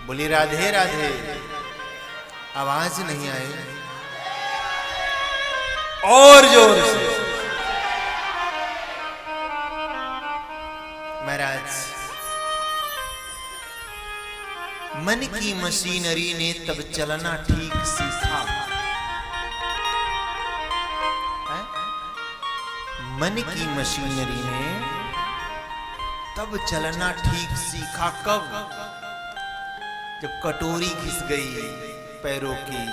बोली राधे राधे। आवाज नहीं आए और जोर से। महाराज मन की मशीनरी ने तब चलना ठीक सीखा। मन की मशीनरी ने तब चलना ठीक सीखा। कब? जब कटोरी घिस गई पैरों की,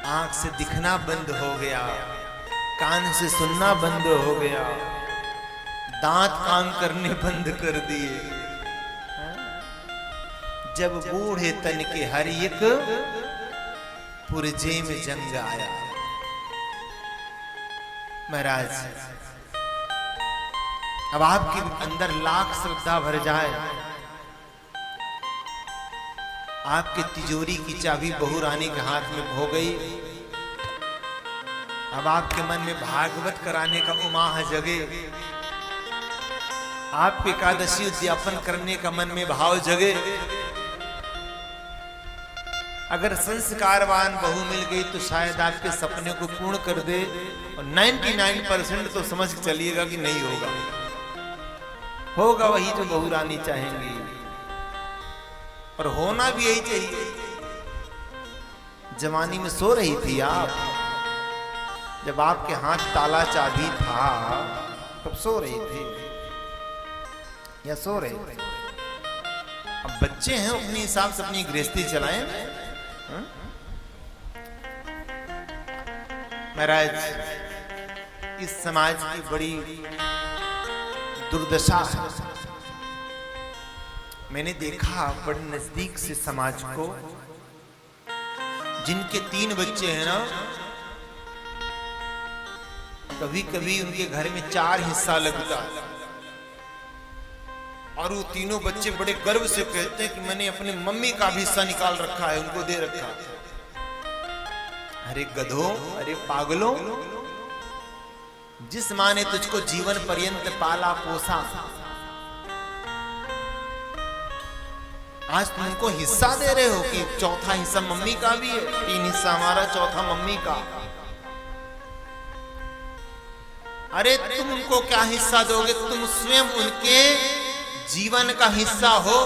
आंख से दिखना बंद हो गया, कान से सुनना बंद हो गया, दांत काम करने बंद कर दिए। जब बूढ़े तन के हर एक पुरजे में जंग आया। महाराज अब आपके अंदर लाख श्रद्धा भर जाए, आपके तिजोरी की चाबी बहू रानी के हाथ में हो गई। अब आपके मन में भागवत कराने का उमाह जगे, आप एकादशी उद्यापन करने का मन में भाव जगे। अगर संस्कारवान बहू मिल गई तो शायद आपके सपने को पूर्ण कर दे, और 99% तो समझ चलिएगा कि नहीं होगा। होगा वही जो बहू रानी चाहेंगी, और होना भी यही चाहिए। जवानी में सो रही थी आप, जब आपके हाथ ताला चाबी था तब सो रही थी या सो रहे थे। अब बच्चे हैं, अपने हिसाब से अपनी गृहस्थी चलाएं। महाराज इस समाज की बड़ी दुर्दशा है। मैंने देखा बड़े नजदीक से समाज को, जिनके 3 बच्चे हैं ना, कभी कभी उनके घर में 4 हिस्सा लगता है, और वो तीनों बच्चे बड़े गर्व से कहते हैं कि मैंने अपने मम्मी का भी हिस्सा निकाल रखा है, उनको दे रखा है। अरे गधों, अरे पागलों, जिस माँ ने तुझको जीवन पर्यंत पाला पोसा, आज तुम उनको हिस्सा दे रहे हो कि चौथा हिस्सा मम्मी का भी है, 3 हिस्सा हमारा, चौथा मम्मी का। अरे तुम उनको क्या हिस्सा दोगे? तुम स्वयं उनके जीवन का हिस्सा हो।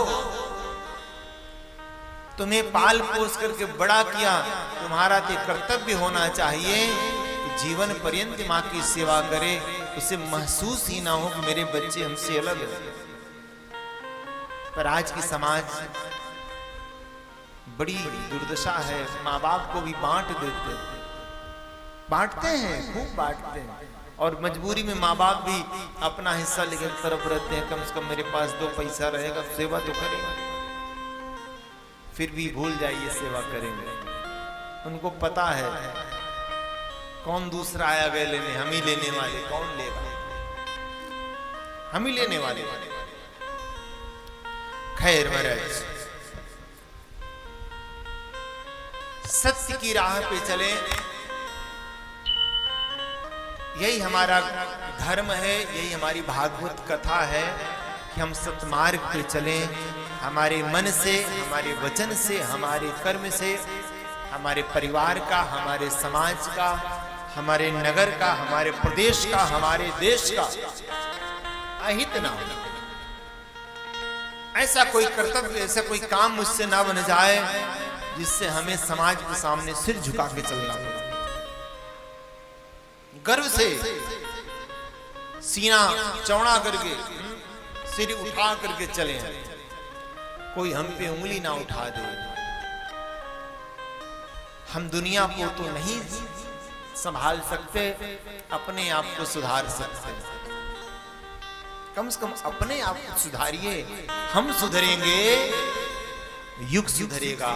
तुम्हें पाल पोस करके बड़ा किया, तुम्हारा तो कर्तव्य होना चाहिए कि जीवन पर्यंत माँ की सेवा करे, उसे महसूस ही ना हो कि मेरे बच्चे हमसे अलग है। पर आज की समाज बड़ी दुर्दशा है, माँ बाप को भी बांटते हैं, खूब बांटते हैं, और मजबूरी में माँ बाप भी अपना हिस्सा लेकर तरफ रहते हैं। कम से कम मेरे पास 2 पैसा रहेगा, सेवा तो करेंगे। फिर भी भूल जाइए सेवा करेंगे। उनको पता है कौन दूसरा आया गए लेने, हम ही लेने वाले, कौन लेगा, हम ही लेने वाले। खैर महाराज, सत्य की राह पे चले, यही हमारा धर्म है, यही हमारी भागवत कथा है कि हम सत्मार्ग पे चलें। हमारे मन से, हमारे वचन से, हमारे कर्म से, हमारे परिवार का, हमारे समाज का, हमारे नगर का, हमारे प्रदेश का, हमारे देश का अहित ना हो। ऐसा कोई कर्तव्य, ऐसा कोई काम मुझसे ना बन जाए जिससे हमें समाज के सामने सिर झुका के चलना पड़े। गर्व से सीना चौड़ा करके, सिर उठा करके चले, कोई हम पे उंगली ना उठा दे। हम दुनिया को तो नहीं संभाल सकते, अपने आप को सुधार सकते। कम से कम अपने आप को सुधारिए। हम सुधरेंगे, युग सुधरेगा।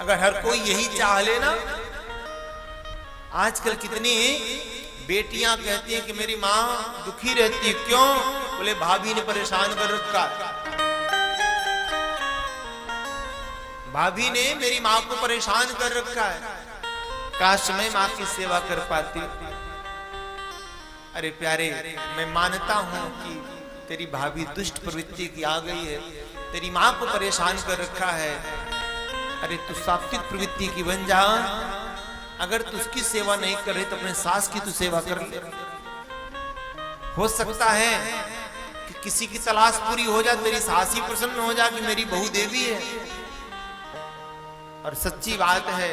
अगर हर कोई यही चाह लेना। आजकल कितनी बेटियां कहती हैं कि मेरी माँ दुखी रहती है, क्यों? बोले भाभी ने परेशान कर रखा, भाभी ने मेरी माँ को परेशान कर रखा है, काश मैं माँ की सेवा कर पाती। अरे प्यारे, मैं मानता हूं कि तेरी भाभी दुष्ट प्रवृत्ति की आ गई है, तेरी माँ को परेशान कर रखा है, अरे तू सात्विक प्रवृत्ति की बन जा। अगर तू उसकी सेवा नहीं कर रही तो अपने सास की तू सेवा कर ले। हो सकता है कि किसी की तलाश पूरी हो जाए, तेरी सास ही प्रसन्न हो जा कि मेरी बहू देवी है। और सच्ची बात है,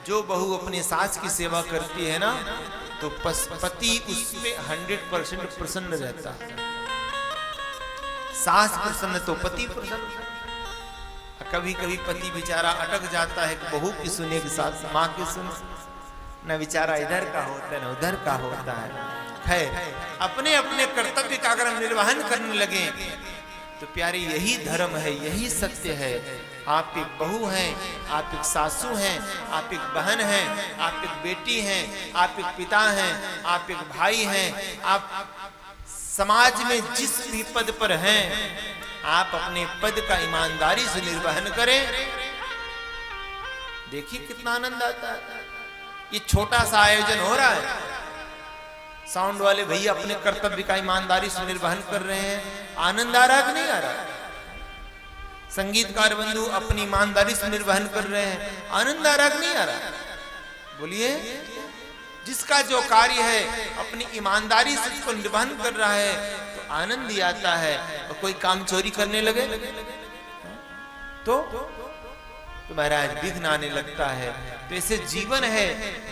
जो बहू अपनी सास की सेवा करती है ना, तो पति उसमें 100% प्रसन्न रहता है। सास प्रसन्न तो पति प्रसन्न। कभी कभी पति बेचारा अटक जाता है, बहू की सुने के साथ माँ की सुन, न बेचारा इधर का होता है न उधर का होता है। खैर, अपने अपने कर्तव्य का अगर हम निर्वहन करने लगे तो प्यारे यही धर्म है, यही सत्य है। आप एक बहू हैं, आप एक सासू हैं, आप एक बहन हैं, आप एक बेटी हैं, आप एक पिता हैं, आप एक भाई हैं। आप समाज में जिस भी पद पर हैं, आप अपने पद का ईमानदारी से निर्वहन करें। देखिए कितना आनंद आता है। ये छोटा सा आयोजन हो रहा है, साउंड वाले भैया अपने कर्तव्य का ईमानदारी से निर्वहन कर रहे हैं, आनंद आ रहा कि नहीं आ रहा? संगीतकार बंधु अपनी ईमानदारी से निर्वहन कर रहे हैं, आनंद आ रहा कि नहीं आ रहा? बोलिए। जिसका जो कार्य है अपनी ईमानदारी से उसको निर्वहन कर रहा है तो आनंद ही आता है। और कोई काम चोरी करने लगे तो महाराज विघ्न आने लगता है। तो ऐसे जीवन है,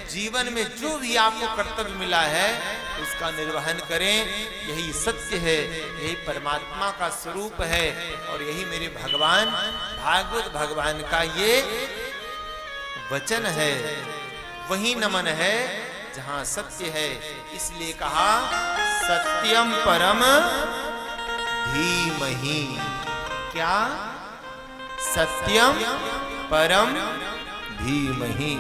जीवन में जो भी आपको कर्तव्य मिला है उसका निर्वहन करें। यही सत्य है, यही परमात्मा का स्वरूप है और यही मेरे भगवान भागवत भगवान का ये वचन है। वही नमन है जहां सत्य है। इसलिए कहा सत्यम परम धीमहि। क्या? सत्यम परम धीमहि।